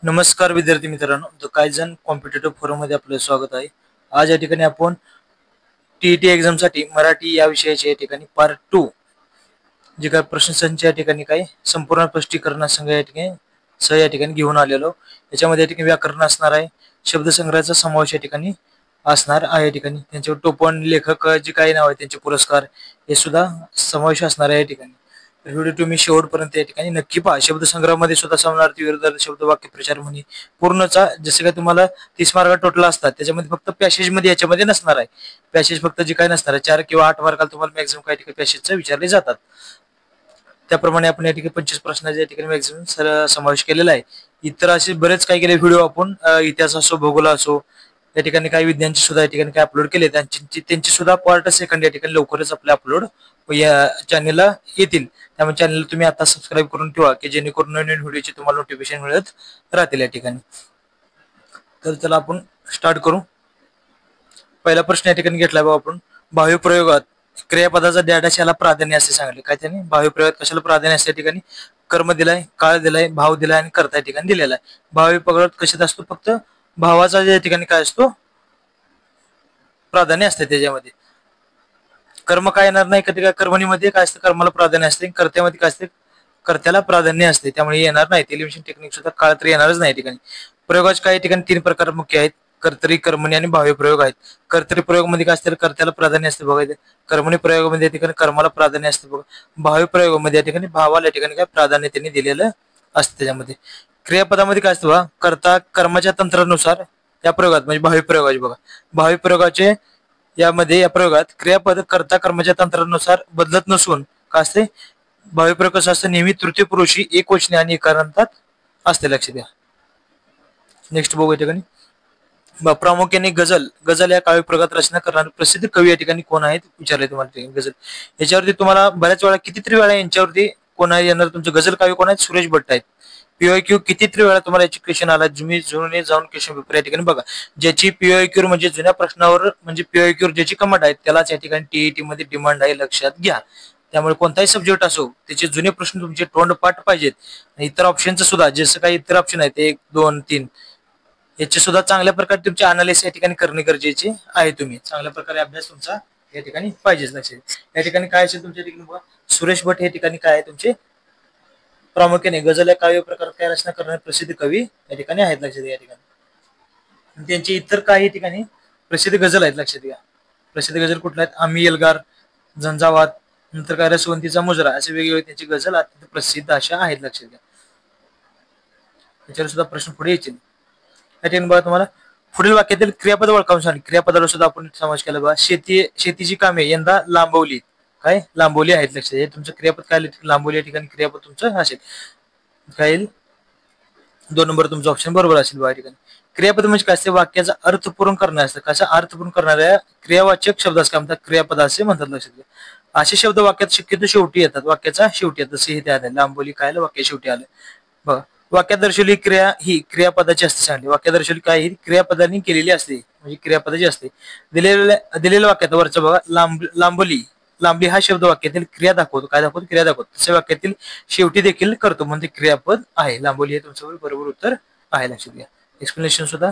नमस्कार विद्यार्थी मित्रांनो, द कायझन कॉम्पिटिटिव्ह फोरम मध्ये आपलं स्वागत आहे. आज या ठिकाणी आपण टीईटी एक्झाम साठी मराठी या विषयाचे या ठिकाणी पार्ट 2 जे काय प्रश्नसंच या ठिकाणी काय संपूर्ण स्पष्टीकरणासंग या ठिकाणी घेऊन आलेलो. याच्यामध्ये या ठिकाणी व्याकरण असणार आहे, शब्दसंग्रहाचा समावेश या ठिकाणी असणार आहे. या ठिकाणी त्यांच्यावर टोपण, लेखक जे काही नाव आहे त्यांचे पुरस्कार हे सुद्धा समावेश असणार आहे. या ठिकाणी व्हिडिओ तुम्ही शेवटपर्यंत या ठिकाणी नक्की पहा. शब्दसंग्रहामध्ये सुद्धा समानार्थी, विरुद्ध शब्द, वाक्य, प्रचार म्हणी पूर्णचा जसे काय तुम्हाला 30 मार्क टोटल असतात त्याच्यामध्ये फक्त पॅसेज मध्ये याच्यामध्ये नसणार आहे. पॅसेज फक्त जे काय नसणार आहे 4 किंवा 8 मार्काला तुम्हाला मॅक्झिमम काही ठिकाणी पॅसेजचे विचारले जातात. त्याप्रमाणे आपण या ठिकाणी 25 प्रश्नाचे या ठिकाणी मॅक्झिमम समावेश केलेला आहे. इतर असे बरेच काही केले व्हिडिओ आपण इतिहास असो, भूगोल असो, या ठिकाणी काही विज्ञानचे सुद्धा या ठिकाणी काय अपलोड केले, त्यांची सुद्धा पार्ट सेकंड या ठिकाणी लवकरच आपले अपलोड या चॅनलला येतील. त्यामुळे चॅनल तुम्ही आता सबस्क्राईब करून ठेवा की जेणेकरून नवीन व्हिडिओचे तुम्हाला नोटिफिकेशन मिळत राहतील या ठिकाणी. तर चला आपण स्टार्ट करू. पहिला प्रश्न या ठिकाणी घेतला बघा आपण. भावी प्रयोगात क्रियापदाचा डॅडाशाला प्राधान्य असे सांगितले. काय त्याने भावी प्रयोगात कशाला प्राधान्य असते या ठिकाणी? कर्म दिलाय, काळ दिलाय, भाव दिलाय आणि कर्ता या ठिकाणी दिलेला आहे. भावी प्रयोगात कशात असतो? फक्त भावाचा या ठिकाणी काय असतो? प्राधान्य असते. त्याच्यामध्ये कर्म काय येणार नाही. कधी काय कर्मणीमध्ये काय असतं? कर्माला प्राधान्य असते. कर्त्यामध्ये काय असते? कर्त्याला प्राधान्य असते. त्यामुळे येणार नाही. एलिव्हेशन टेक्निक सुद्धा काळ तर येणारच नाही. ठिकाणी प्रयोगाचे काही ठिकाणी 3 प्रकार मुख्य आहेत: कर्तरी, कर्मणी आणि भावी प्रयोग आहेत. कर्तरी प्रयोगामध्ये काय असते? कर्त्याला प्राधान्य असते बघा. कर्मणी प्रयोगामध्ये या ठिकाणी कर्माला प्राधान्य असते बघा. भावी प्रयोगामध्ये या ठिकाणी भावाला या ठिकाणी काय प्राधान्य त्यांनी दिलेलं असतं. त्याच्यामध्ये क्रियापदामध्ये काय असतं बघा? कर्ता कर्माच्या तंत्रानुसार या प्रयोगात म्हणजे भावी प्रयोगाचे बघा. भावी प्रयोगाचे या प्रयोगात क्रियापद कर्ता कर्माच्या तंत्रानुसार बदलत नसून काय असते? भावी प्रयोग कसं असतं? नेहमी तृतीय पुरुषी, एकवचनी आणि एकारांतात असते. लक्ष द्या. नेक्स्ट बघू या ठिकाणी. प्रामुख्याने गझल या काव्य प्रयोगात रचना करणारे प्रसिद्ध कवी या ठिकाणी कोण आहेत विचारले तुम्हाला. गझल याच्यावरती तुम्हाला बऱ्याच वेळा कितीतरी वेळा यांच्यावरती कोण आहे येणार तुमचं गझल काव्य कोण आहेत? सुरेश भट्ट आहेत. पीओक्यू कितीतरी वेळा तुम्हाला याची क्वेश्चन आला. तुम्ही जुने जाऊन क्वेश्चन पेपर या ठिकाणी बघा. ज्याची पीओक्यू म्हणजे जुन्या प्रश्नावर म्हणजे पीओक्यू ज्याची कमांड आहे त्यालाच या ठिकाणी टीईटी मध्ये डिमांड आहे, लक्षात घ्या. त्यामुळे कोणताही सब्जेक्ट असो त्याचे जुने प्रश्न तुमचे तोंडपाठ पाहिजेत. इतर ऑप्शनचं सुद्धा जसं काही इतर ऑप्शन आहेत 1, 2, 3 याचे सुद्धा चांगल्या प्रकारे तुमचे अनालिसिस या ठिकाणी करणे गरजेचे आहे. तुम्ही चांगल्या प्रकारे अभ्यास तुमचा या ठिकाणी पाहिजेच. लक्षात या ठिकाणी काय असेल तुमच्या ठिकाणी बघा. सुरेश भट हे ठिकाणी काय आहे तुमचे प्रामुख्याने गझल या काव्य प्रकारात काय रचना करणारे प्रसिद्ध कवी या ठिकाणी आहेत. लक्षात या ठिकाणी त्यांचे इतर काही ठिकाणी प्रसिद्ध गझल आहेत. लक्षात घ्या. प्रसिद्ध गझल कुठल्या आहेत? आम्ही एल्गार, झंझावात, नंतर काय रसवंतीचा मुजरा असे वेगवेगळे त्यांची गझल अत्यंत प्रसिद्ध अशा आहेत. लक्षात घ्या. त्याच्यावर सुद्धा प्रश्न पुढे येतील. या ठिकाणी बघा तुम्हाला पुढील वाक्यातील क्रियापद ओळखावून सांगितले. क्रियापदाला सुद्धा आपण समावेश केला बघा. शेतीची कामे यंदा लांबवली. काय लांबवली आहेत. लक्षात हे तुमचं क्रियापद काय लांबवली या ठिकाणी क्रियापद तुमचं असेल. काय 2 नंबर तुमचं ऑप्शन बरोबर असेल बघा. ठिकाणी क्रियापद म्हणजे काय असते? वाक्याचा अर्थपूर्ण करणार असतं. कसा अर्थपूर्ण करणाऱ्या क्रियावाचक शब्दास काय म्हणतात? क्रियापद असे म्हणतात. लक्षात घ्या. असे शब्द वाक्यात शक्यतो शेवटी येतात. वाक्याचा शेवटी येतात. जसे हे त्या लांबवली काय आलं? वाक्य शेवटी आलं बघा. वाक्यात दर्शवली क्रिया ही क्रियापदाची असते. सांगली वाक्यात दर्शवली काय? ही क्रियापदाने केलेली असते म्हणजे क्रियापदाची असते. दिलेल्या वाक्यात वरचं बघा लांबली हा शब्द वाक्यातील क्रिया दाखवतो. काय दाखवतो? क्रिया दाखवतो. तसे वाक्यातील शेवटी देखील करतो म्हणजे क्रियापद आहे. लांबवली हे तुमचं बरोबर उत्तर आहे. लक्षात घ्या. एक्सप्लेनेशन सुद्धा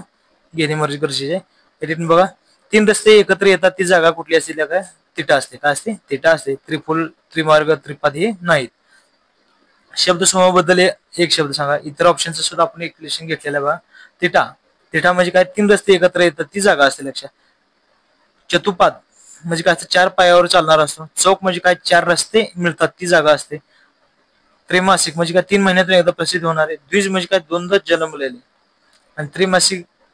घेणे गरजेचे आहे. यातून बघा 3 रस्ते एकत्र येतात ती जागा कुठली असते? काय तिटा असते. काय असते? तिटा असते. त्रिमार्ग, त्रिपाद हे नाहीत. शब्द समूहाबद्दल एक शब्द सांगा. इतर ऑप्शनचं सुद्धा आपण एक क्वेश्चन घेतलेला बघा. तिठा म्हणजे काय? 3 रस्ते एकत्र येतात ती जागा असते. लक्षात. चतुपाद म्हणजे काय? 4 पायावर चालणार असतो. चौक म्हणजे काय? 4 रस्ते मिळतात ती जागा असते. त्रैमासिक म्हणजे काय? 3 महिन्यातून एकदा प्रसिद्ध होणारे. द्विज म्हणजे काय? 2दा जन्मलेले. आणि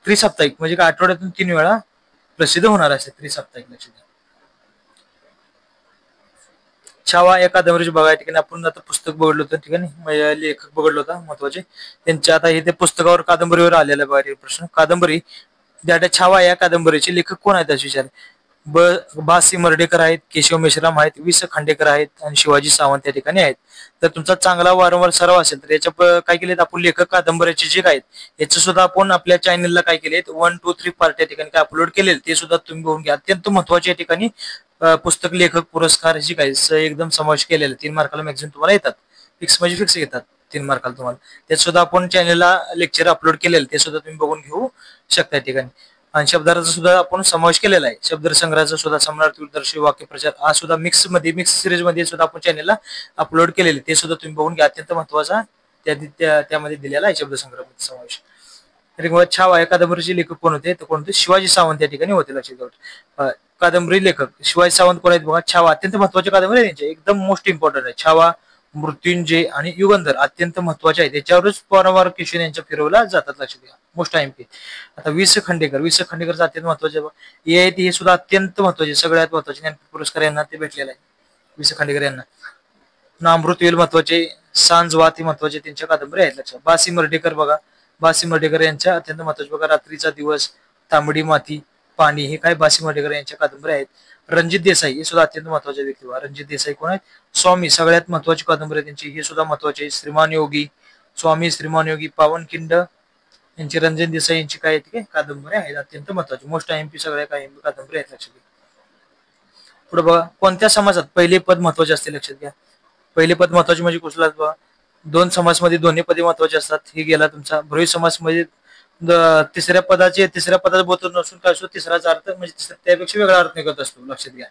त्रिसाप्ताहिक म्हणजे काय? आठवड्यातून 3 वेळा प्रसिद्ध होणार असते. त्रिसाप्ताहिक. लक्षात. छावा या कादंबरीचे बघा. या ठिकाणी आपण आता पुस्तक बघितलं होतं. ठिकाणी लेखक बघितलं होता महत्वाचे त्यांच्या. आता हे ते पुस्तकावर कादंबरीवर आलेला बघा प्रश्न. कादंबरी छावा या कादंबरीचे लेखक कोण आहेत असे विचार. बासी मर्डेकर आहेत, केशव मेश्राम आहेत, वि स खांडेकर आहेत आणि शिवाजी सावंत या ठिकाणी आहेत. तर तुमचा चांगला वारंवार सराव असेल तर याच्या काय केलेत आपण लेखक कादंबऱ्याचे जे आहेत याचे सुद्धा आपण आपल्या चॅनलला काय केलेत 1, 2, 3 पार्ट या ठिकाणी काय अपलोड केले ते सुद्धा तुम्ही बघून घ्या. अत्यंत महत्वाचे या ठिकाणी पुस्तक, लेखक, पुरस्कार जे काय एकदम समावेश केलेले 3 मार्काला मॅक्झिमम तुम्हाला येतात. फिक्स म्हणजे फिक्स येतात. 3 मार्काला तुम्हाला. त्यात सुद्धा आपण चॅनलला लेक्चर अपलोड केलेलं, ते सुद्धा तुम्ही बघून घेऊ शकता या ठिकाणी. आणि शब्दार्थ सुद्धा आपण समावेश केलेला आहे. शब्दसंग्रहाचा सुद्धा समानार्थी, उद्धर्शी, वाक्यप्रचार हा सुद्धा मिक्स सिरीज मध्ये सुद्धा आपण चॅनलला अपलोड केलेले, ते सुद्धा तुम्ही बघून घ्या. अत्यंत महत्वाचा त्यामध्ये दिलेला आहे शब्दसंग्रहामध्ये समावेश. छावा या कादंबरीचे लेखक कोण होते, तर कोण होते, शिवाजी सावंत या ठिकाणी होते. लक्षात घ्या. कादंबरी लेखक शिवाजी सावंत कोण आहेत बघा. छावा अत्यंत महत्वाची कादंबरी आहे त्यांची, एकदम मोस्ट इम्पॉर्टंट आहे. छावा, मृत्युंजय आणि युगंधर अत्यंत महत्वाचे आहे. त्याच्यावरच वारंवार क्वेश्चन यांच्या फिरवला जातात. लक्षात घ्या, मोस्ट IMP. आता वि.स. खांडेकरचं अत्यंत महत्वाचे हे सुद्धा अत्यंत महत्वाचे, सगळ्यात महत्वाचे ज्ञानपीठ पुरस्कार यांना ते भेटलेला आहे. वि.स. खांडेकर यांना अमृतवेल महत्वाचे, सांजवात हे महत्वाचे त्यांच्या कादंबरी आहेत. लक्षात. बासी मर्ढेकर बघा, बासी मर्ढेकर यांच्या अत्यंत महत्वाचे बघा. रात्रीचा दिवस, तांबडी माती, पाणी हे काय बासी मर्ढेकर यांच्या कादंबरी आहेत. रणजित देसाई हे सुद्धा अत्यंत महत्वाचे व्यक्ती. रणजित देसाई कोण आहेत, स्वामी, सगळ्यात महत्वाची कादंबरी आहे त्यांची, हे सुद्धा महत्वाचे. श्रीमान योगी, स्वामी श्रीमान योगी, पावनखिंड यांची, रणजित देसाई यांची काय कादंबरी आहेत, अत्यंत महत्वाची, मोस्ट IMP सगळ्या काय कादंबरी आहेत. लक्षात घ्या. पुढे बघा, कोणत्या समाजात पहिले पद महत्वाचे असते. लक्षात घ्या, पहिले पद महत्वाचे म्हणजे कुठला बघा. 2 समासमध्ये दोन्ही पदे महत्वाचे असतात. हे गेला तुमचा. ब्रह्मी समासमध्ये तिसऱ्या पदाचा बोध नसून काय असतो, तिसराचा अर्थ म्हणजे त्यापेक्षा वेगळा अर्थ निघत असतो. लक्षात घ्या,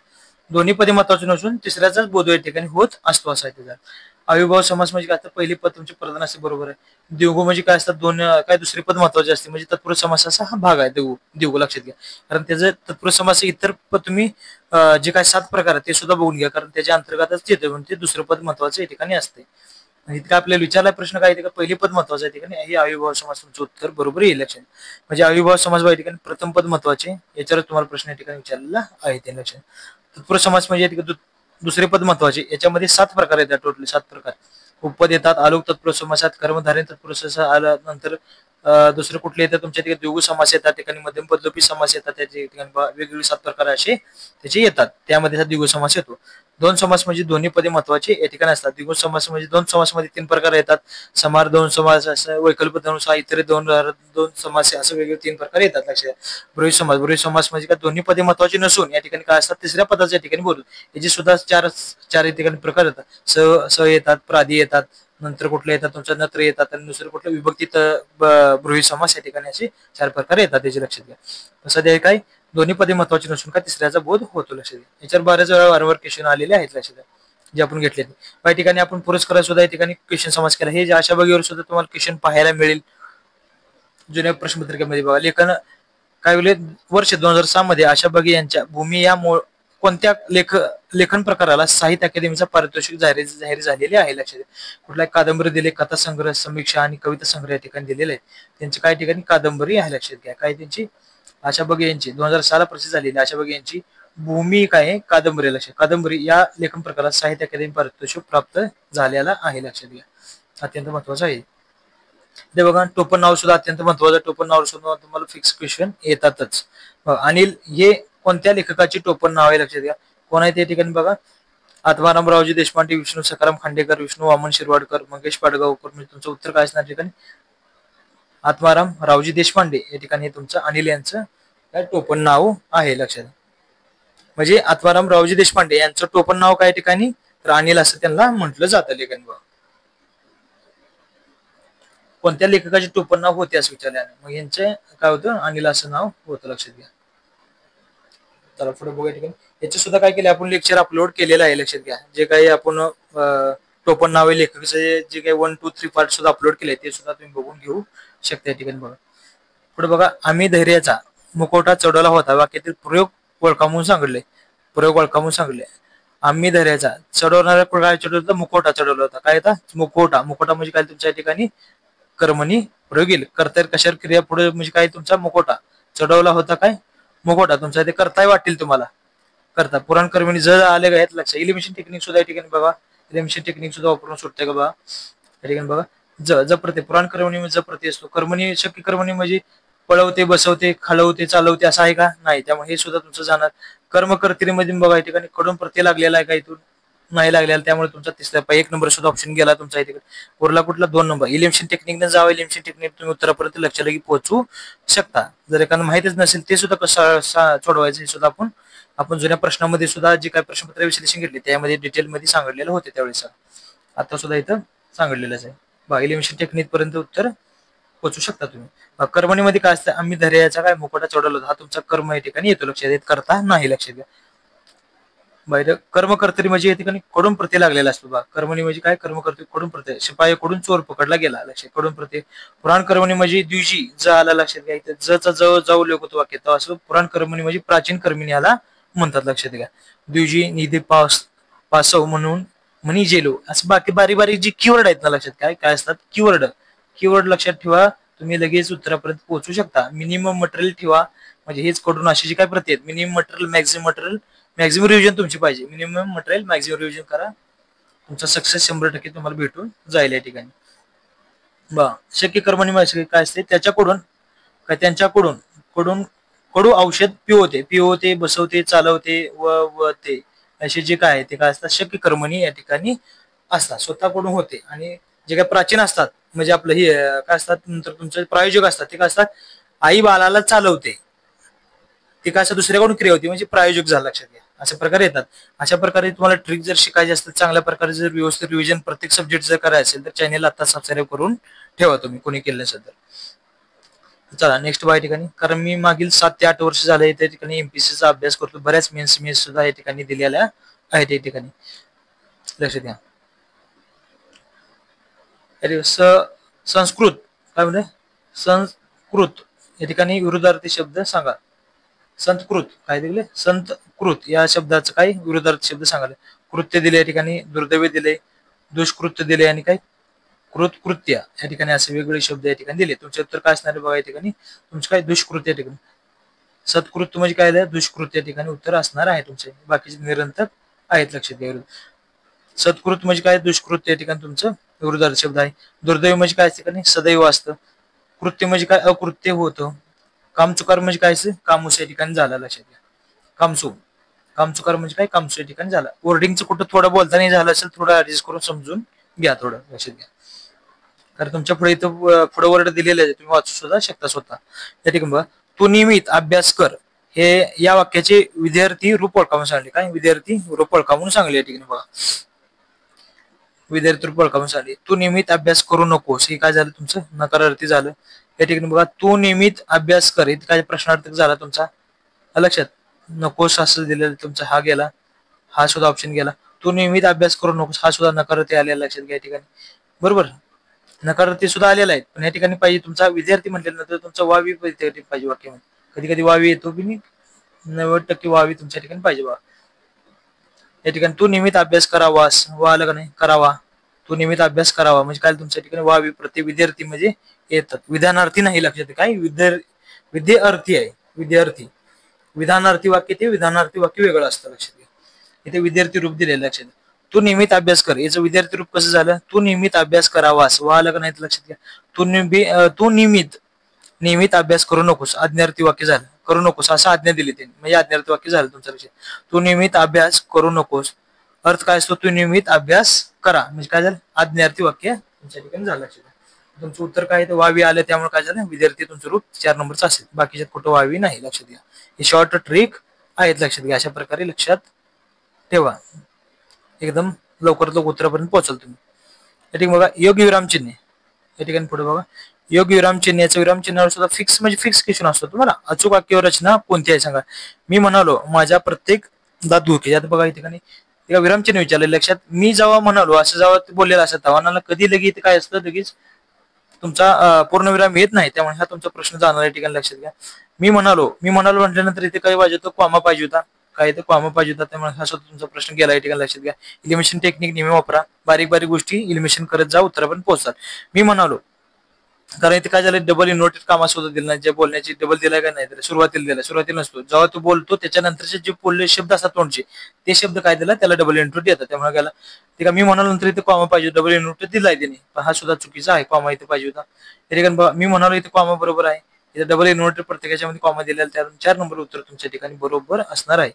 दोन्ही पदे महत्वाचे नसून तिसऱ्याचाच बोध या ठिकाणी होत असतो, असा आहे त्याचा. अविभाव समास म्हणजे काय असतं, पहिली पद तुमचे प्रधान असते, बरोबर आहे. द्विगु म्हणजे काय असतात, दुसरी पद महत्वाचे असते, म्हणजे तत्पुरुष समासाचा हा भाग आहे द्विगु. लक्षात घ्या, कारण त्याचं तत्पुरुष समास इतर पद तुम्ही जे काय 7 प्रकार आहेत ते सुद्धा बघून घ्या, कारण त्याच्या अंतर्गतच येते, म्हणजे दुसरं पद महत्वाचं या ठिकाणी असते. इतका आपल्याला विचारला प्रश्न काय येते का, पहिली पद महत्वाचं आहे ठिकाणी, हे अविभाव समास तुमचं उत्तर बरोबर येईल. लक्षात. म्हणजे अविभाव समास या ठिकाणी प्रथम पद महत्वाचे, याच्यावर तुम्हाला प्रश्न या ठिकाणी विचारलेला आहे ते. लक्षात. तत्पुरुष समास म्हणजे दुसरे पद महत्वाचे, याच्यामध्ये 7 प्रकार येतात, टोटली 7 प्रकार. उपपद येतात, आलोक तत्पुरुष समासात, कर्मधारय तत्पुरुष आल्यानंतर दुसरे कुठले येतात तुमच्या ठिकाणी, द्विगु समास येतात ठिकाणी, मध्यम पदलोपी समास येतात, त्याच्या ठिकाणी वेगवेगळे 7 प्रकार असे त्याचे येतात, त्यामध्ये द्विगु समास येतो. 2 समास म्हणजे दोन्ही पदे महत्वाचे या ठिकाणी असतात. द्विगु समास म्हणजे 2 समासमध्ये 3 प्रकार येतात, समार 2 समास, असं वैकल्प 2, इतर 2 समास, असं वेगवेगळे 3 प्रकार येतात. लक्षात. ब्रह्मी समास म्हणजे काय, दोन्ही पदे महत्वाची नसून या ठिकाणी काय असतात, तिसऱ्या पदाच्या ठिकाणी बोलू, याचे सुद्धा 4 ठिकाणी प्रकार येतात. स येतात, प्रादी येतात, नंतर कुठले येतात तुमच्या नत्र येतात, आणि दुसरे कुठले विभक्तीत ब्रह्मी समास या ठिकाणी असे 4 प्रकार येतात, त्याचे लक्षात घ्या. सध्या काय, दोन्ही पदे महत्वाची नसून का तिसऱ्याचा बोध होतो. लक्षात घ्या. याच्यावर बऱ्याच वेळा वारंवार क्वेश्चन आलेले आहेत. लक्षात घ्या, जे आपण घेतले या ठिकाणी. आपण पुरस्कार सुद्धा या ठिकाणी क्वेश्चन समास केला, हे अशा बघेवर सुद्धा तुम्हाला क्वेश्चन पाहायला मिळेल जुन्या प्रश्नपत्रिकेमध्ये. बघा, लेखन काय होईल, वर्ष 2006 मध्ये आशा बगे यांच्या भूमी या कोणत्या लेखन प्रकाराला साहित्य अकादमीचा पारितोषिक जाहीर झालेले आहे. लक्षात घ्या. कुठल्या कादंबरी दिले, कथा संग्रह, समीक्षा आणि कविता संग्रह या ठिकाणी दिलेले आहे. त्यांची काय ठिकाणी कादंबरी आहे. लक्षात घ्या, काय त्यांची आशा बगे यांची 2006 ला प्रसिद्ध झालेली आशा बगे यांची भूमी काय कादंबरी. लक्षात. कादंबरी या लेखन प्रकारात साहित्य अकादमी पारितोषिक प्राप्त झालेला आहे. लक्षात घ्या, अत्यंत महत्वाचं आहे ते. बघा, टोपण नाव सुद्धा अत्यंत महत्वाचं. टोपण नाव सुद्धा तुम्हाला फिक्स क्वेश्चन येतातच. अनिल हे कोणत्या लेखकाचे टोपण नाव आहे. लक्षात घ्या, कोण आहे ते ठिकाणी. बघा, आत्माराम रावजी देशपांडे, विष्णू सखाराम खांडेकर, विष्णू वामन शिरवाडकर, मंगेश पाडगावकर. म्हणजे तुमचं उत्तर काय असणार ठिकाणी, आत्माराम रावजी देशपांडे या ठिकाणी तुमचं अनिल यांचं काय टोपण नाव आहे. लक्षात. म्हणजे आत्माराम रावजी देशपांडे यांचं टोपण नाव काय ठिकाणी, तर अनिल असं त्यांना म्हटलं जातं लेखन. कोणत्या लेखकाचे टोपण नाव होते असं विचारल्याने, मग यांचे काय होतं, अनिल असं नाव होतं. लक्षात घ्या. चला पुढे बघूया ठिकाणी. याचे सुद्धा काय केले आपण, लेक्चर अपलोड केलेलं आहे. लक्षात घ्या, जे काही आपण टोपण नावे लेखकाचे जे काही 1, 2, 3 पार्ट सुद्धा अपलोड केले ते सुद्धा तुम्ही बघून घेऊ शकता या ठिकाणी. बघा पुढे. बघा, आम्ही धैर्याचा मुखवटा चढवला होता वाक्यातील प्रयोग ओळखावून सांगितले. आम्ही धैर्याचा चढवणाऱ्या काय चढवलं, मुखवटा चढवला होता. काय होता, मुखवटा. मुखवटा म्हणजे काय, तुमच्या ठिकाणी कर्मणी प्रयोग येईल. करता कशावर क्रिया पुढे म्हणजे काय, तुमचा मुखवटा चढवला होता. काय मुखवटा तुमचा ते करताय वाटेल तुम्हाला, करता. पुराण कर्मणी जर आले का यात लक्ष. एलिमिनेशन टेक्निक सुद्धा या ठिकाणी बघा, एलिमिनेशन टेक्निक सुद्धा वापरून सुटते का बघा या ठिकाणी. बघा, ज प्रति पुराण कर्मणी म्हणजे ज प्रति असतो. कर्मणी शक्य कर्मणी म्हणजे पळवते, बसवते, खालवते, चालवते असं आहे का, नाही. त्यामुळे हे सुद्धा तुमचं जाणार. कर्म कर्तरीमध्ये बघा या ठिकाणी कडून प्रत्यय लागलेला आहे का, इथून नाही लागलेला, त्यामुळे तुमचा तिसरा 1 नंबर सुद्धा ऑप्शन गेला तुमचा इथे. उरला कुठला 2 नंबर. इलिमिनेशन टेक्निकने जावं, इलिमिनेशन टेक्निक तुम्ही उत्तरापर्यंत लक्षात की पोहोचू शकता. जर एखादं माहितीच नसेल ते सुद्धा कसं सोडवायचं हे सुद्धा आपण जुन्या प्रश्नामध्ये सुद्धा जे काही प्रश्नपत्र विश्लेषण घेतले त्यामध्ये डिटेलमध्ये सांगितलेलं होते त्यावेळेस, आता सुद्धा इथं सांगितलेलंच आहे. बघा एलिमिनेशन टेक्निक पर्यंत उत्तर पोहोचू शकता तुम्ही. कर्मणीमध्ये काय असतं, आम्ही धैर्याचा काय मुकोटा चढवला होता, हा तुमचा कर्म या ठिकाणी येतो, लक्षात येत करता नाही, लक्षात घ्या. बाहेर कर्मकर्तरी म्हणजे या ठिकाणी कडून प्रत्यय लागलेला असतो बा. कर्मणी म्हणजे काय, कर्मकर्ते कडून प्रत्यय, शिपायाकडून चोर पकडला गेला, लक्षात, कडून प्रत्यय. पुराण कर्मणी म्हणजे द्विजी ज आला, लक्षात घ्या. इथे जचा ज जाऊ लोक वाक्य तो असं पुराण कर्मणी म्हणजे प्राचीन कर्मिणी याला म्हणतात, लक्षात घ्या. द्विजी निधी पासव म्हणून म्हणी जेलो, असं बाकी बारीक बारीक जी कीवर्ड आहेत ना, लक्षात काय काय असतात कीवर्ड. कीवर्ड लक्षात ठेवा, तुम्ही लगेच उत्तरापर्यंत पोहोचू शकता. मिनिमम मटेरियल ठेवा, म्हणजे हेच कडून अशी जी काय प्रत्यय आहेत, मिनिमम मटेरियल मॅक्झिमम रिव्हिजन तुमची पाहिजे. मिनिमम मटेरियल मॅक्झिमम रिव्हिजन करा, तुमचा सक्सेस 100% तुम्हाला भेटून जाईल या ठिकाणी. शक्य कर्मणी म्हणजे काय असते, त्याच्याकडून काय त्यांच्याकडून कडून कडू औषध पिवते बसवते चालवते व ते असे जे काय आहे ते काय असतात शक्य कर्मणी या ठिकाणी असतात, स्वतःकडून होते. आणि जे काय प्राचीन असतात म्हणजे आपलं हे काय असतात, नंतर तुमचे प्रायोजक असतात ते काय असतात, आई बाळाला चालवते ते काय असं दुसऱ्याकडून क्रिया होती म्हणजे प्रायोजक झाला, लक्षात घ्या. अशा प्रकारे येतात. अशा प्रकारे तुम्हाला ट्रिक जर शिकायची असेल, चांगल्या प्रकारे जर व्यवस्थित रिव्हिजन प्रत्येक सब्जेक्ट जर करायचं असेल तर चॅनेल आता सबस्क्राईब करून ठेवा तुम्ही, कोणी केलं असेल तर. चला नेक्स्ट बघा या ठिकाणी, कारण मी मागील 7 ते 8 वर्ष झाले त्या ठिकाणी एमपीसीचा अभ्यास करतो, बऱ्याच मेन्स सुद्धा या ठिकाणी दिलेल्या आहेत या ठिकाणी, लक्षात घ्या. संस्कृत काय म्हणजे संस्कृत या ठिकाणी विरुद्धार्थी शब्द सांगा. संतकृत काय दिले, संतकृत या शब्दाचं काय विरुद्धार्थी शब्द सांगाले. कृत्य दिले या ठिकाणी, दुर्दैवी दिले, दुष्कृत्य दिले आणि काय कृत्य या ठिकाणी असे वेगवेगळे शब्द या ठिकाणी दिले. तुमचे उत्तर काय असणार बघा या ठिकाणी, तुमचं काय दुष्कृत्य या ठिकाणी. सत्कृत्य म्हणजे काय, दुष्कृत्य या ठिकाणी उत्तर असणार आहे तुमचे, बाकीचे निरंतर आहेत, लक्षात घ्या. सत्कृत म्हणजे काय, दुष्कृत्य या ठिकाणी तुमचं विरुद्धार्थी शब्द आहे. दुर्दैव म्हणजे काय ठिकाणी सदैव असतं. कृत्य म्हणजे काय, अकृत्य होतं. कामचुकार म्हणजे काय, कामूस या ठिकाणी झाला, लक्षात घ्या. कामचुकार म्हणजे काय, कामसू या ठिकाणी झाला. वर्डिंगचं कुठं थोडं बोलता नाही झालं असेल, थोडं ऍडजस्ट करून समजून घ्या, थोडं लक्षात घ्या. कारण तुमच्या पुढे इथं पुढे वर्ड दिलेले आहे, तुम्ही वाचू सुद्धा शकता स्वतः या ठिकाणी. बघा, तू नियमित अभ्यास कर, हे या वाक्याचे विद्यार्थी रूप ओळखा म्हणून सांगले. काय विद्यार्थी रूप ओळखा म्हणून सांगले या ठिकाणी. बघा, विद्यार्थी रूप ओळखा म्हणून सांगले. तू नियमित अभ्यास करू नकोस, हे काय झालं तुमचं नकारार्थी झालं या ठिकाणी. बघा, तू नियमित अभ्यास कर, इथे काय प्रश्नार्थक झाला तुमचा, लक्षात. नकोस असं दिलेलं तुमचा, हा गेला, हा सुद्धा ऑप्शन गेला. तू नियमित अभ्यास करू नकोस, हा सुद्धा नकारार्थी आलेला, लक्षात घ्या या ठिकाणी. बरोबर, नकारार्थी सुद्धा आलेला आहे, पण या ठिकाणी पाहिजे तुमचा विद्यार्थी म्हटल्यानंतर तुमचा वावी पाहिजे वाक्यामध्ये. कधी कधी वावी येतो की 90% वावी तुमच्या ठिकाणी पाहिजे. बा या ठिकाणी तू नियमित अभ्यास करावास, वा आलं का नाही, करावा. तू नियमित अभ्यास करावा म्हणजे काय, तुमच्या ठिकाणी वावी प्रत्येक विद्यार्थी म्हणजे येतात, विधानार्थी नाही, लक्षात. काय विद्यार्थी आहे, विद्यार्थी. विधानार्थी वाक्य ते विधानार्थी वाक्य वेगळं असतं, लक्षात घ्या. इथे विद्यार्थी रूप दिलेलं, लक्षात. तू नियमित अभ्यास कर, याचं विद्यार्थी रूप कसं झालं, तू नियमित अभ्यास करावास, वा आलं का नाही, लक्षात घ्या. तू नियमित अभ्यास करू नकोस, आज्ञार्थी वाक्य झालं. करू नकोस असं आज्ञा दिली त्यांनी, म्हणजे आज्ञार्थी वाक्य झालं तुमचं, लक्षात. तू नियमित अभ्यास करू नकोस, अर्थ काय असतो, तू नियमित अभ्यास करा म्हणजे काय झालं, आज्ञार्थी वाक्य तुमच्या ठिकाणी झालं, लक्षात. तुमचं उत्तर काय, वावी आलं, त्यामुळे काय झालं, विद्यार्थी तुमचं रूप 4 नंबरचं असेल, बाकीच्यात कुठं वावी नाही, लक्षात घ्या. हे शॉर्ट ट्रिक आहेत, लक्षात घ्या. अशा प्रकारे लक्षात ठेवा, एकदम लवकरात लवकर उत्तरापर्यंत पोहोचाल तुम्ही या ठिकाणी. बघा, योग्य विराम चिन्ह या ठिकाणी पुढे बघा, योग्य विराम चिन्ह, याचं विराम चिन्हावर सुद्धा फिक्स म्हणजे फिक्स क्वेश्चन असतो तुम्हाला. अचूक वाक्य रचना कोणती आहे सांगा. मी म्हणालो माझ्या प्रत्येक दात धुके, यात बघा या ठिकाणी विराम चिन्ह विचारले, लक्षात. मी जेव्हा म्हणालो असं जेव्हा बोललेलं असतं तेव्हा कधी लगेच काय असतं, लगेच तुमचा पूर्णविराम येत नाही, त्यामुळे हा तुमचा प्रश्न जाणार या ठिकाणी, लक्षात घ्या. मी म्हणालो म्हटल्यानंतर इथे काय पाहिजे होतं, कॉमा पाहिजे होता, काय इथे कॉमा पाहिजे होता, त्यामुळे हा सुद्धा तुमचा प्रश्न गेला या ठिकाणी, लक्षात घ्या. इलिमिनेशन टेक्निक नेहमी वापरा, बारीक बारीक गोष्टी इलिमिनेशन करत जा, उत्तरापर्यंत पोहोचतात. मी म्हणालो, कारण इथे काय झालं, डबल इन्व्हर्टेड कामा सुद्धा दिलं नाही, जे बोलण्याची डबल दिलाय का नाही, तर सुरुवातीला नसतो, जेव्हा तू बोलतो त्याच्यानंतरचे जे बोलले शब्द असतात तोंडचे, ते शब्द काय दिला, त्याला डबल इन्व्हर्टेड येतात, त्यामुळे गेला. ठीक आहे, मी म्हणालो नंतर इथे कॉमा पाहिजे, डबल इन्व्हर्टेड दिलाय त्याने, पण हा सुद्धा चुकीचा आहे, कॉमा इथे पाहिजे होता. मी म्हणालो इथे कॉमा बरोबर आहे, इथे डबल इन्व्हर्टेड प्रत्येकाच्या मध्ये कॉमा दिलेला, त्यातून 4 नंबर उत्तर तुमच्या ठिकाणी बरोबर असणार आहे.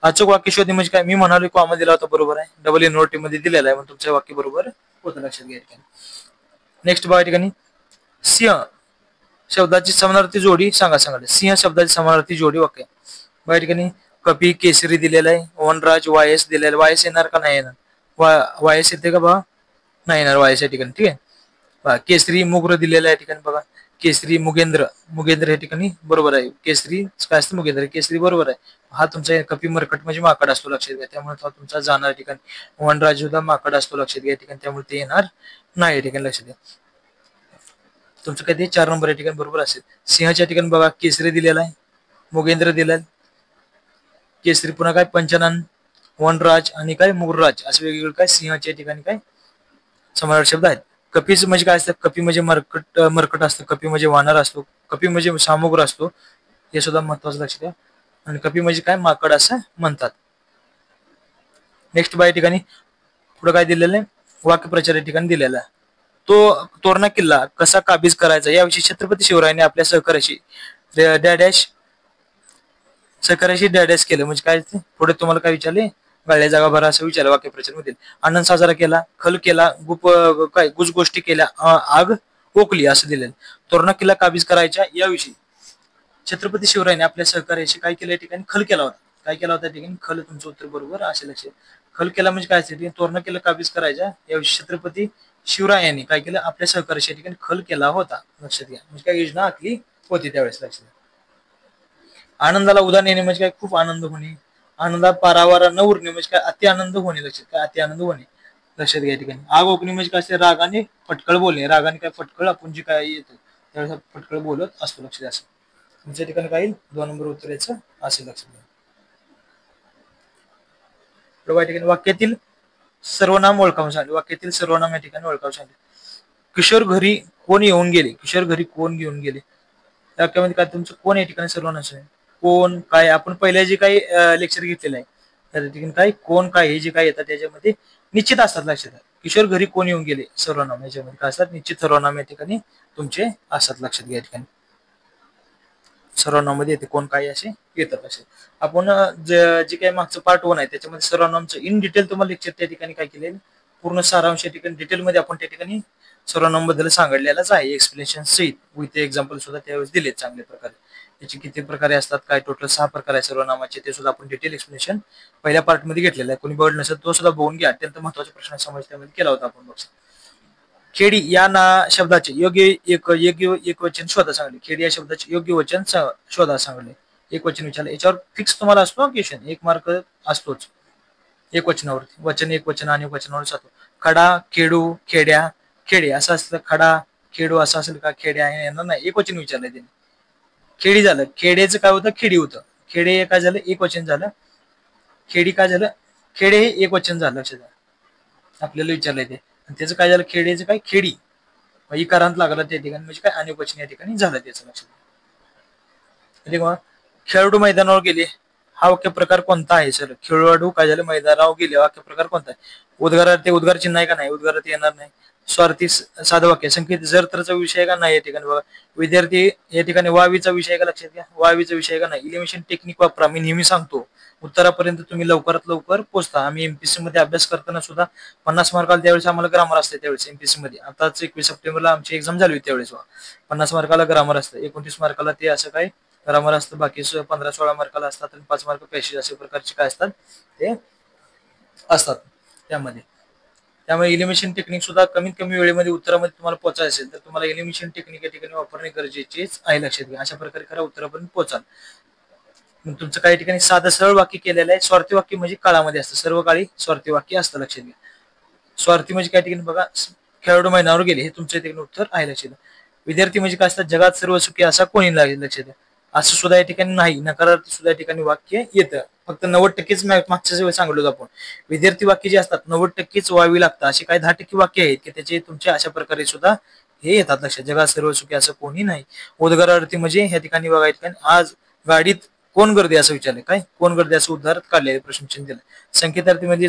अचूक वाक्य शोधणे म्हणजे काय, मी म्हणालो कॉमा दिला होता, बरोबर आहे, डबल इन्व्हर्टेड मध्ये दिलेला आहे, म्हणून तुमचं वाक्य बरोबर होतं, लक्षात घ्या. नेक्स्ट बघा ठिकाणी, सिंह शब्दाची समानार्थी जोडी सांगा. सिंह शब्दाची समानार्थी जोडी वाक्य बघा ठिकाणी, कपी केसरी दिलेला आहे, वनराज वायस दिलेला आहे, वायस येणार का नाही येणार, वायस येते का बघा, नाही येणार वायस या ठिकाणी, ठीक आहे. केसरी मुग्र दिलेला आहे ठिकाणी बघा. केसरी मुगेंद्र, मुगेंद्र या ठिकाणी बरोबर आहे. केसरी काय असतं, मुगेंद्र, केसरी बरोबर आहे. हा तुमचा कपी मरकट म्हणजे माकड असतो, लक्षात घ्या. त्यामुळे हा तुमचा जाणार ठिकाणी. वनराज सुद्धा माकड असतो, लक्षात घ्या ठिकाणी. त्यामुळे ते येणार नाही ठिकाणी, लक्षात घ्या. तुमचं काय ते 4 नंबर या ठिकाणी बरोबर असेल. सिंहाच्या ठिकाणी बघा केसरी दिलेला आहे, मुगेंद्र दिलेला आहे, केसरी, पुन्हा काय पंचनन, वनराज आणि काय मुगराज असे वेगवेगळे काय सिंहाच्या ठिकाणी काय समानार्थी शब्द आहेत. कपीच म्हणजे काय असतं, कपी म्हणजे मरकट, मरकट असतं. कपी म्हणजे वानर असतो. कपी म्हणजे सामुग्र असतो, हे सुद्धा महत्वाचं लक्षात घ्या. आणि कपी म्हणजे काय माकड असं म्हणतात. नेक्स्ट बाय ठिकाणी पुढे काय दिलेलं आहे, वाक्यप्रचार या ठिकाणी दिलेला आहे. तो तोरणा किल्ला कसा काबीज करायचा याविषयी छत्रपती शिवरायांनी आपल्या सहकार्याशी डॅडॅश सहकार्याशी डॅडॅश केलं. म्हणजे काय पुढे तुम्हाला काय विचारले, गळ्या जागा भरा असं विचारलं वाक्यप्रचार मध्ये. आनंद साजरा केला, खल केला, काय गुज गोष्टी केल्या, आग ओकली असं दिलेलं. तोरणा किल्ला काबीज करायच्या याविषयी छत्रपती शिवरायांनी आपल्या सहकार्याशी काय केलं या ठिकाणी, खल केला होता. काय केला होता ठिकाणी, खल. तुमचं उत्तर बरोबर असेल. लक्षात, खल केला म्हणजे काय असेल, तोरणा किल्ला काबीज करायच्या याविषयी छत्रपती शिवरायांनी काय केलं, आपल्या सहकार्याशी ठिकाणी खल केला होता. लक्षात घ्या, म्हणजे काय योजना आखली होती त्यावेळेस. लक्षात, आनंदाला उदाहरण येणे म्हणजे काय, खूप आनंद होणे. आनंदात पारावार न उरणे म्हणजे काय, अति आनंद होणे. लक्षात, काय अति आनंद होणे. लक्षात घ्या ठिकाणी. आग ओकणी म्हणजे काय असते, रागाने फटकळ बोलणे. रागाने काय फटकळ आपण जे काय येतं त्यावेळेस फटकळ बोलत असतो. लक्षात असं तुमच्या ठिकाणी काय 2 नंबर उत्तर याचं असेल. लक्षात घ्या. ठिकाणी वाक्यातील सर्वनाम ओळखावून सांगले. वाक्यातील सर्वनाम या ठिकाणी ओळखावून सांगले. किशोर घरी कोण येऊन गेले, किशोर घरी कोण घेऊन गेले. त्या वाक्यामध्ये काय तुमचं कोण या ठिकाणी सर्वनाम आहे. कोण काय आपण पहिल्या जे काही लेक्चर घेतलेलं आहे त्या ठिकाणी काय कोण काय हे जे काय येतात त्याच्यामध्ये निश्चित असतात. लक्षात, किशोर घरी कोण येऊन गेले सर्वनाम याच्यामध्ये काय असतात, निश्चित सर्वनाम या ठिकाणी तुमचे असतात. लक्षात घ्या ठिकाणी सर्वनामामध्ये येते कोण काय असे येतात. असे आपण जे काही मागचं पार्ट 1 आहे त्याच्यामध्ये सर्वनामचं इन डिटेल तुम्हाला लेक्चर त्या ठिकाणी काय केले, पूर्ण सारांश या ठिकाणी डिटेलमध्ये आपण त्या ठिकाणी सर्वनाम बद्दल सांगितलेलाच आहे. एक्सप्लेनेशन सहित विथ एक्झाम्पल सुद्धा त्यावेळेस दिले चांगल्या प्रकारे. त्याचे किती प्रकारे असतात, काय टोटल 6 प्रकार आहे सर्वनामाचे, ते सुद्धा आपण डिटेल एक्सप्लेनेशन पहिल्या पार्ट मध्ये घेतलेलं आहे. कोणी बघितलं नसेल तो सुद्धा बघून घ्या. अत्यंत महत्त्वाचे प्रश्न समज त्यामध्ये केला होता आपण. बघा, खेडी या शब्दाचे योग्य एकवचन शोधा सांगले. खेडी या शब्दाचे योग्य वचन शोधा सांगले. एक वचन विचारलं, याच्यावर फिक्स तुम्हाला असतो क्वेश्चन, 1 मार्क असतोच एक वचनावरती. वचन एक वचन आणि वचनावर जातो. खडा, खेडू, खेड्या, खेडे असं असतं. खडा खेडू असं असेल का, खेड्या येणार नाही. एक वचन विचारलंय त्यांनी. खेडी झालं, खेडेचं काय होतं, खेडी होतं. खेडे काय झालं, एक वचन झालं. खेडी काय झालं, खेडे हे एक वचन झालं. लक्षात आपल्याला विचारलंय ते. त्याचं काय झालं, खेडेचं काय, खेडी इकारांत लागला त्या ठिकाणी म्हणजे काय अनेक वचन या ठिकाणी झालं. त्याचं लक्षात. खेळाडू मैदानावर गेले हा वाक्य प्रकार कोणता आहे सर. खेळाडू काय झालं मैदानावर गेले वाक्य प्रकार कोणता आहे. उद्गारात ते उद्गार चिन्ह आहे का नाही, उद्गारात येणार नाही. स्वार्थी साधं वाक्य. संकेत जर तरचा विषय का नाही या ठिकाणी. बघा, विद्यार्थी या ठिकाणी वावीचा विषय का, लक्षात घ्या वावीचा विषय का नाही. इलिमिनेशन टेक्निक वापरा. मी नेहमी सांगतो उत्तरापर्यंत तुम्ही लवकरात लवकर पोहोचता. आम्ही एमपीसी मध्ये अभ्यास करताना सुद्धा 50 मार्काला त्यावेळेस आम्हाला ग्रामर असते. त्यावेळेस एमपीसी मध्ये आताच 21 सप्टेंबरला आमची एक्झाम झाली होती. त्यावेळेस 50 मार्काला ग्रामर असतं, 29 मार्काला ते असं काय ग्रामर असतं, बाकी 15-16 मार्काला असतात आणि 5 मार्क पॅसेज अशा प्रकारचे काय असतात ते असतात त्यामध्ये. त्यामुळे एलिमिनेशन टेक्निक सुद्धा कमीत कमी वेळेमध्ये उत्तरामध्ये तुम्हाला पोहोचायचं असेल तर तुम्हाला एलिमिनेशन टेक्निक या ठिकाणी वापरणे गरजेचेच आहे. लक्षात घ्या. अशा प्रकारे खरा उत्तरापर्यंत पोहोचाल. तुमचं काही ठिकाणी साधं सरळ वाक्य केलेलं आहे. स्वार्थी वाक्य म्हणजे काळामध्ये असतं, सर्व काळी स्वार्थी वाक्य असतं. लक्षात घ्या. स्वार्थी म्हणजे काय ठिकाणी बघा, खेळाडू मैदानावर गेले हे तुमच्या ठिकाणी उत्तर आहे. लक्षात घ्या. विद्यार्थी म्हणजे काय असतात, जगात सर्व सुखी असा कोणी लागेल. लक्षात द्या. असं सुद्धा या ठिकाणी नाही, नकारार्थी सुद्धा या ठिकाणी वाक्य येतं. फक्त 90%च मागच्या वेळेस सांगितलं आपण. विद्यार्थी वाक्य जे असतात 90%च व्हावी लागतात. असे काही 10% वाक्य आहेत की त्याचे तुमच्या अशा प्रकारे सुद्धा हे येतात. लक्षात. जगात सर्व सुखी असं कोणी नाही. उद्गारार्थी म्हणजे या ठिकाणी बघा, ठिकाणी आज गाडीत कोण गर्दी असं विचारले, काय कोण गर्दी असं उदाहरण काढले, प्रश्नचिन्ह दिलं. संकेतार्थी म्हणजे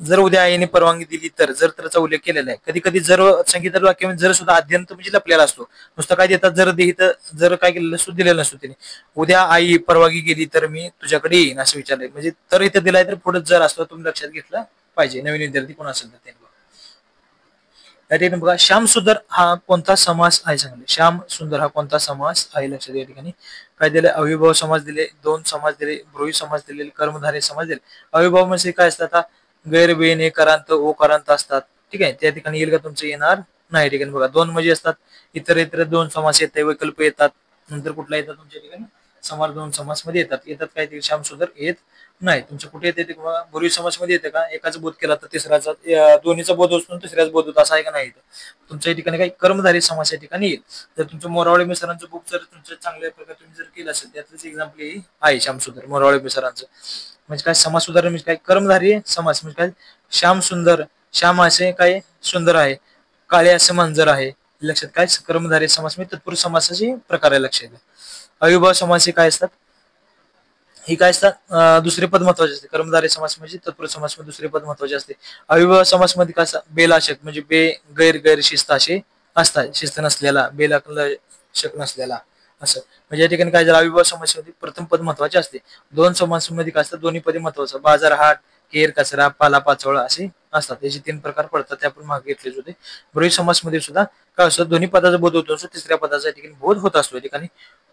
जर उद्या आईने परवानगी दिली तर, जर तरचा उल्लेख केलेला आहे. कधी कधी जर संकेत वाक्यामध्ये जर सुद्धा अद्यंत म्हणजे लपलेला असतो. नुसतं काय देतात, जर जर काय केलेलं असतो, दिलेलं नसतो त्याने. उद्या आई परवानगी गेली तर मी तुझ्याकडे येईन असं विचारलंय. म्हणजे तर इथं दिलाय तर पुढे जर असतो तुम्ही लक्षात घेतलं पाहिजे. नवीन विद्यार्थी कोण असेल तर त्यांनी या ठिकाणी बघा, श्याम सुंदर हा कोणता समास आहे सांगले. श्याम सुंदर हा कोणता समास आहे. लक्षात या ठिकाणी काय दिले, अविभाव समास दिले, दोन समास दिले, ब्रूही समास दिले, कर्मधारय समास दिले. अविभाव म्हणजे काय असतात, गैर बेन करांत ओ करांत असतात. ठीक आहे, त्या ठिकाणी येईल का तुमचं येणार नाही ठिकाणी. बघा दोन म्हणजे असतात, इतर इतर दोन समास येतात, वैकल्प येतात, नंतर कुठला येतात तुमच्या ठिकाणी समास दोन समास मध्ये येतात काय ते श्याम सुंदर येत नाही. तुमचं कुठे येते ते बघा, पूर्वी समास मध्ये येते का एकाचा बोध केला तर तिसऱ्याचा दोन्हीचा बोध असतो तिसऱ्याचा बोध होतो, असं आहे का नाही. तुमच्या ठिकाणी काही कर्मधारी समास या ठिकाणी येईल. जर तुमचं मोरावळे मिसरांचं बुक जर तुमचं चांगल्या प्रकारे तुम्ही जर केलं असेल, त्यातलंच एक्झाम्पल आहे श्याम सुंदर मोरावळे मिसरांचं. म्हणजे काय समास सुधारण म्हणजे काय कर्मधारी समास म्हणजे काय, श्याम सुंदर, श्याम असे काय सुंदर आहे, काळे असे मांजर आहे. लक्षात काय कर्मधारी समास म्हणजे तत्पुरुष समासाचे प्रकार आहे लक्षात. अविभाव समास हे काय असतात, ही काय असतात दुसरे पद महत्वाचे असते. कर्मधारय समास म्हणजे तत्पुरुष समास मध्ये दुसरे पद महत्वाचे असते. अविभाव समास मध्ये काय बेलाशक म्हणजे गैर शिस्त असे असतात, शिस्त नसलेला, बेलाशक नसलेला असं. म्हणजे या ठिकाणी काय झालं, अविभाव समासामध्ये प्रथम पद महत्वाचे असते. दोन समासामध्ये काय असतात, दोन्ही पदे महत्वाचं, बाजार हाट, केर कचरा, पाला पाचोळा असे असतात. याचे 3 प्रकार पडतात, ते आपण मागे घेतलेच होते. ब्रह्म समासमध्ये सुद्धा काय असतं, दोन्ही पदाचा बोध होतो, तिसऱ्या पदाचा ठिकाणी बोध होत असतो. या ठिकाणी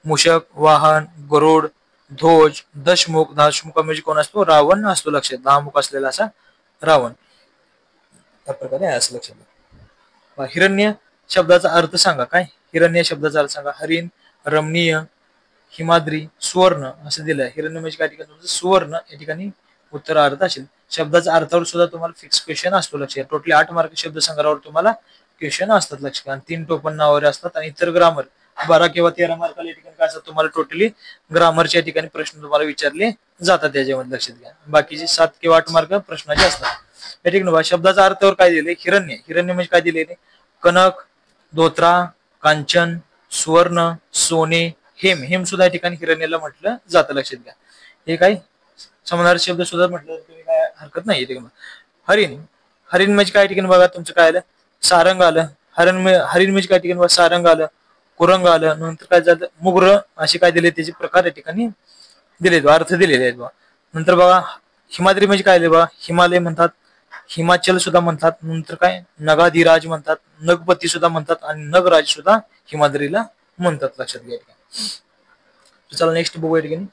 मूषक, वाहन, गरुड, ध्वज, दशमुख म्हणजे कोण असतो, रावण असतो. लक्षात 10 मुख असलेला असा रावण त्या प्रकारे आहे असं लक्षात. हिरण्य शब्दाचा अर्थ सांगा. काय हिरण्य शब्दाचा अर्थ सांगा. हरिण, रमणीय, हिमाद्री, सुवर्ण असं दिलंय. हिरण्य म्हणजे काय ठिकाणी तुमचं सुवर्ण या ठिकाणी उत्तर अर्थ असेल. शब्दाच्या अर्थावर सुद्धा तुम्हाला फिक्स क्वेश्चन असतो. लक्षात टोटली 8 मार्क शब्द संग्रहावर तुम्हाला क्वेश्चन असतात. लक्षात 3 टोपण नावावर असतात आणि इतर ग्रामर 12 किंवा 13 मार्काला या ठिकाणी काय असतात, तुम्हाला टोटली ग्रामरच्या ठिकाणी प्रश्न तुम्हाला विचारले जातात त्याच्यामध्ये. लक्षात घ्या बाकीचे 7 किंवा 8 मार्क प्रश्नाचे असतात. या ठिकाणी शब्दाचा अर्थावर काय दिले, हिरण्य, हिरण्य म्हणजे काय दिलेले, कनक, धोत्रा, कांचन, सुवर्ण, सोने, हेम, हेम सुद्धा या ठिकाणी हिरण्याला म्हटलं जातं. लक्षात घ्या हे काय समजणारे शब्द सुद्धा म्हटलं तुम्ही काय हरकत नाही. ठिकाणी हरिण, हरिण म्हणजे काय ठिकाणी बघा तुमचं काय आलं, सारंग आलं. हरिण म्हणजे काय ठिकाणी बघा सारंग आलं, कुरंग आलं. नंतर काय झालं, मुग्र असे काय दिले त्याचे प्रकार या ठिकाणी दिले, अर्थ दिलेले आहेत बघा. नंतर बघा हिमाद्री म्हणजे काय बघा, हिमालय म्हणतात, हिमाचल सुद्धा म्हणतात. नंतर काय नगाधिराज म्हणतात, नगपती सुद्धा म्हणतात आणि नगराज सुद्धा हिमाद्रीला म्हणतात. लक्षात घ्या. चला नेक्स्ट बघूया ठिकाणी.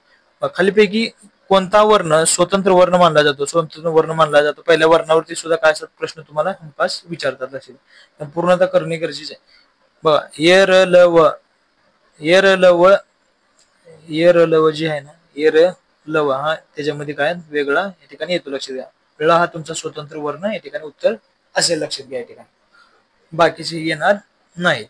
खालीपैकी कोणता वर्ण स्वतंत्र वर्ण मानला जातो, स्वतंत्र वर्ण मानला जातो. पहिल्या वर्णावरती सुद्धा काय असतात प्रश्न तुम्हाला हमखास विचारतात. लक्षात पूर्णतः करणे गरजेचे आहे. बघा येरलव, येरलव, येरलव जे आहे ना, येरलव हा त्याच्यामध्ये काय वेगळा या ठिकाणी येतो. लक्षात घ्या वेळा हा तुमचा स्वतंत्र वर्ण या ठिकाणी उत्तर असेल. लक्षात घ्या या ठिकाणी बाकीचे येणार नाही.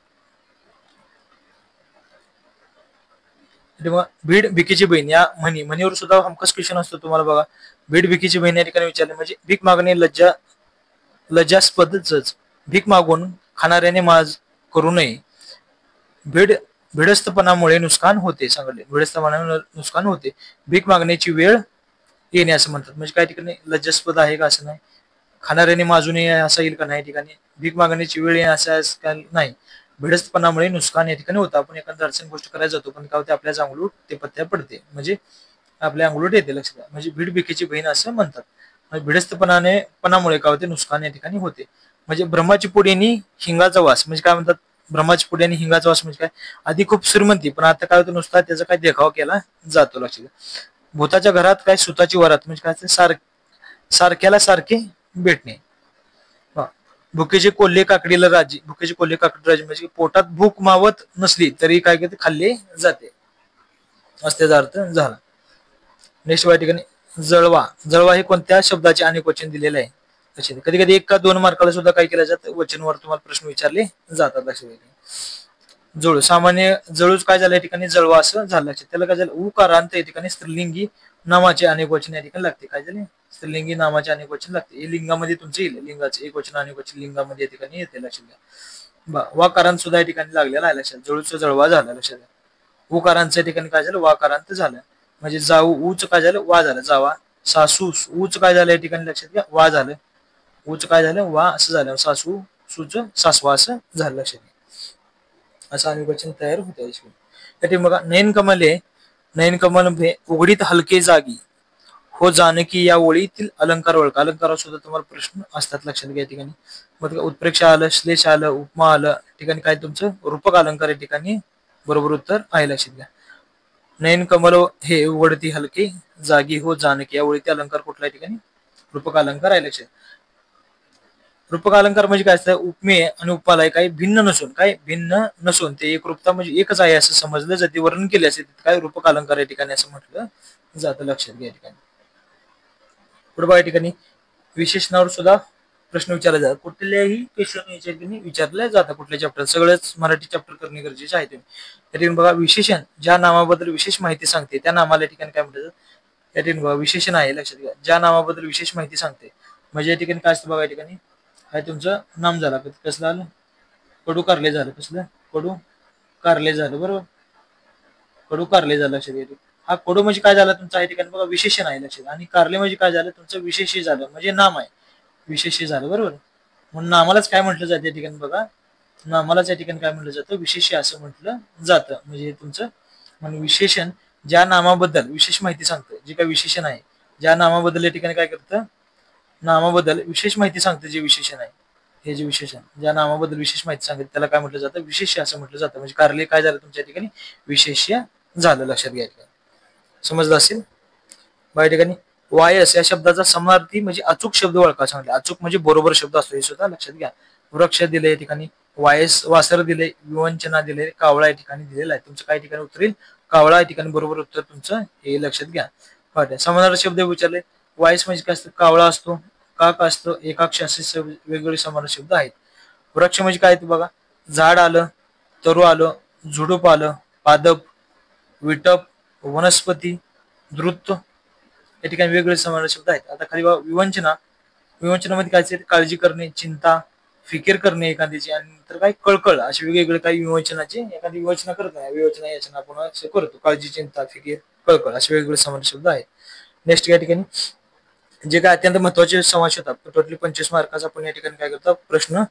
भीड भिकीची बहीण या म्हणीवर सुद्धा हमखास क्वेश्चन असतो तुम्हाला. बघा भीड भिकीची बहीण या ठिकाणी विचारले म्हणजे भीक मागणे लज्जास्पदच, भीक मागून खाणाऱ्याने माज करू नये. भिडस्तपणामुळे नुकसान होते. सांगितले भिडस्तपणामुळे नुकसान होते. भीक मागण्याची वेळ येणे असं म्हणतात. म्हणजे काय ठिकाणी लज्जास्पद आहे का असं नाही, खाणाऱ्याने माजू नये असं येईल का नाही. ठिकाणी भीक मागण्याची वेळ असं नाही. भिडस्तपणामुळे नुकसान या ठिकाणी होतं. आपण एखाद्या अडचण गोष्ट करायला जातो पण काय होते, आपल्या अंगलूट ते पत्त्या पडते, म्हणजे आपल्या अंगलूट येते. लक्षात म्हणजे भीड भिकेची बहीण असं म्हणतात. म्हणजे भिडस्तपणामुळे काय होते, नुकसान या ठिकाणी होते. म्हणजे ब्रह्माची पुढेनी हिंगाचा वास म्हणजे काय म्हणतात, ब्रह्माची पुढे आणि हिंगाचा वास म्हणजे काय, आधी खूप श्रीमंती पण आता काय होतं नुसता त्याचा काय देखाव केला जातो. लक्षात भूताच्या घरात काय सुताची वरात म्हणजे काय, सारख्याला सारखे भेटणे. भुकेचे कोल्हे काकडीला राजी, भुकेचे कोल्हे काकडी राजी म्हणजे पोटात भूक मावत नसली तरी काय करते, खाल्ले जाते असं त्याचा अर्थ झाला. नेक्स्ट या ठिकाणी जळवा, जळवा हे कोणत्या शब्दाचे अनेक वचन दिलेले आहे. कधी कधी 1 का 2 मार्काला सुद्धा काय केलं जातं, वचनवर तुम्हाला प्रश्न विचारले जातात. लक्षात जळू, सामान्य जळूच काय झालं या ठिकाणी जळवा असं झालं. त्याला काय झालं, उकारांत या ठिकाणी स्त्रीलिंगी नामाचे अनेक वचन या ठिकाणी लागते. काय झाले, स्त्रीलिंगी नामाचे अनेक वचन लागते. हे लिंगामध्ये तुमचे येईल, लिंगाचे एक वचन अनेक वचन लिंगामध्ये या ठिकाणी येते. लक्षात घ्या वाकारांत सुद्धा या ठिकाणी लागलेला आहे. लक्षात जळूचा जळवा झाला. लक्षात घ्या उकारांच्या ठिकाणी काय झालं, वाकारांत झालं. म्हणजे जाऊ ऊच काय झालं, वा झालं जावा. सासू ऊच काय झालं या ठिकाणी लक्षात घ्या, वा झालं. ऊच काय झालं, वा असं झालं. सासू सूच सासवा असं झालं. लक्षात घ्या असं अनेक वचन तयार होते. बघा नयन कमले, नयन कमल उघडीत हलके जागी हो जानकी या ओळीतील अलंकार ओळखा. अलंकारावर सुद्धा तुम्हाला प्रश्न असतात. लक्षात घ्या ठिकाणी मग उत्प्रेक्ष आलं, श्लेष आलं, उपमा आलं. ठिकाणी काय तुमचं रूपक अलंकार या ठिकाणी बरोबर उत्तर आहे. लक्षात घ्या नयन कमल हे उघडती हलके जागी हो जानकी या ओळीतील अलंकार कुठल्या ठिकाणी रूपक अलंकार आहे. लक्षात रूपक अलंकार म्हणजे काय असतं, उपमेय आणि उपालय काही भिन्न नसून ते एकरूपता म्हणजे एकच आहे असं समजलं जाते, वर्णन केले असेल काय रूपक अलंकार या ठिकाणी असं म्हटलं जातं. लक्षात घ्या या ठिकाणी. पुढे बघा या ठिकाणी विशेषणावर सुद्धा प्रश्न विचारले जातात. कुठल्याही क्वेश्चन याच्या ठिकाणी विचारले जातात. कुठल्या चॅप्टर, सगळंच मराठी चॅप्टर करणे गरजेचे आहे. तुम्ही या ठिकाणी बघा विशेषण ज्या नामाबद्दल विशेष माहिती सांगते त्या नामाला या ठिकाणी काय म्हणतात, या ठिकाणी बघा विशेषण आहे. लक्षात घ्या, ज्या नामाबद्दल विशेष माहिती सांगते म्हणजे या ठिकाणी काय असतं बघा, या ठिकाणी हा तुमचं नाम झालं, कसलं आलं, कडू कारले झालं, कसलं कडू कारले झालं, बरोबर, कडू कारले झालं. लक्षात घ्या, हा कडू म्हणजे काय झालं तुमचं या ठिकाणी बघा विशेषण आहे. लक्षात, आणि कारले म्हणजे काय झालं तुमचं विशेष झालं, म्हणजे नाम आहे, विशेष झालं, बरोबर. म्हणून नामालाच काय म्हटलं जातं या ठिकाणी बघा, नामालाच या ठिकाणी काय म्हटलं जातं, विशेष असं म्हटलं जातं. म्हणजे तुमचं म्हणून विशेषण ज्या नामाबद्दल विशेष माहिती सांगतं, जे काही विशेषण आहे ज्या नामाबद्दल या ठिकाणी काय करतं, नामाबद्दल विशेष माहिती सांगतं जे विशेषण आहे, हे जे विशेषण ज्या नामाबद्दल विशेष माहिती सांगते त्याला काय म्हटलं जातं, विशेष्य असं म्हटलं जातं. म्हणजे कारले काय झालं तुमच्या ठिकाणी, विशेष्य झालं. लक्षात घ्यायचं, समजलं असेल. बघा या ठिकाणी वायस या शब्दाचा समानार्थी म्हणजे अचूक शब्द ओळखा सांगितले. अचूक म्हणजे बरोबर शब्द असतो, हे सुद्धा लक्षात घ्या. वृक्ष दिले या ठिकाणी, वायस वासर दिले, विवंचना दिले, कावळा या ठिकाणी दिलेला आहे. तुमचं काही ठिकाणी उत्तर येईल कावळा, या ठिकाणी बरोबर उत्तर तुमचं हे लक्षात घ्या. समानार्थी शब्द विचारले, वायस म्हणजे काय असतं, कावळा असतो, काक असतं, एकाक्ष असे वेगवेगळे समानार्थी शब्द आहेत. वृक्ष म्हणजे काय बघा, झाड आलं, तरु आलं, झुडूप आलं, पादप, विटप, वनस्पती, द्रुत या ठिकाणी वेगवेगळे समानार्थी शब्द आहेत. आता खाली विवंचना, विवंचनामध्ये काय असेल, काळजी करणे, चिंता, फिकीर करणे एखाद्याची, आणि नंतर काय कळकळ, असे वेगवेगळे काही विवंचनाचे, एखादी विवंचना करत नाही, विवंचना याचना आपण असं करतो, काळजी, चिंता, फिकीर, कळकळ असे वेगवेगळे समानार्थी शब्द आहेत. नेक्स्ट या ठिकाणी जे काय अत्यंत महत्वाचे समावेश होतात, टोटली 25 मार्काचा आपण या ठिकाणी काय करतो, प्रश्न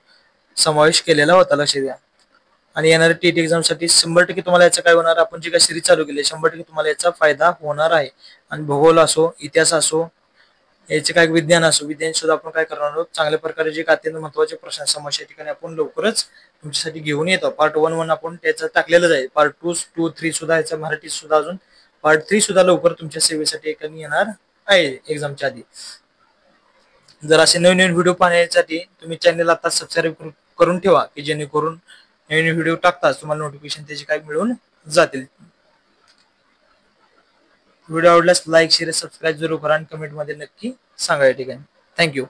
समावेश केलेला होता. लक्षात द्या. आणि येणाऱ्या टीट एक्झाम साठी 100% तुम्हाला याचा काय होणार, आपण जे काही सिरीज चालू केली 100% तुम्हाला याचा फायदा होणार आहे. आणि भूगोल असो, इतिहास असो, याचे काय विज्ञान असो, विज्ञान सुद्धा आपण काय करणार आहोत, चांगल्या प्रकारे जे अत्यंत महत्वाचे प्रश्न समावेश या ठिकाणी आपण लवकरच तुमच्यासाठी घेऊन येतो. पार्ट 1 आपण त्याचं टाकलेलं जाईल, पार्ट 2, 3 सुद्धा याचा मराठी सुद्धा, अजून पार्ट 3 सुद्धा लवकर तुमच्या सेवेसाठी येणार आहे एक्झामच्या आधी. जर असे नवीन व्हिडिओ पाहण्यासाठी तुम्ही चॅनल आता सबस्क्राईब करून ठेवा, की जेणेकरून नवीन व्हिडिओ टाकताच तुम्हाला नोटिफिकेशन त्याचे काय मिळून जातील. व्हिडिओ आवडल्यास लाईक, शेअर, सबस्क्राईब जरूर करा आणि कमेंट मध्ये नक्की सांगा या ठिकाणी. थँक्यू.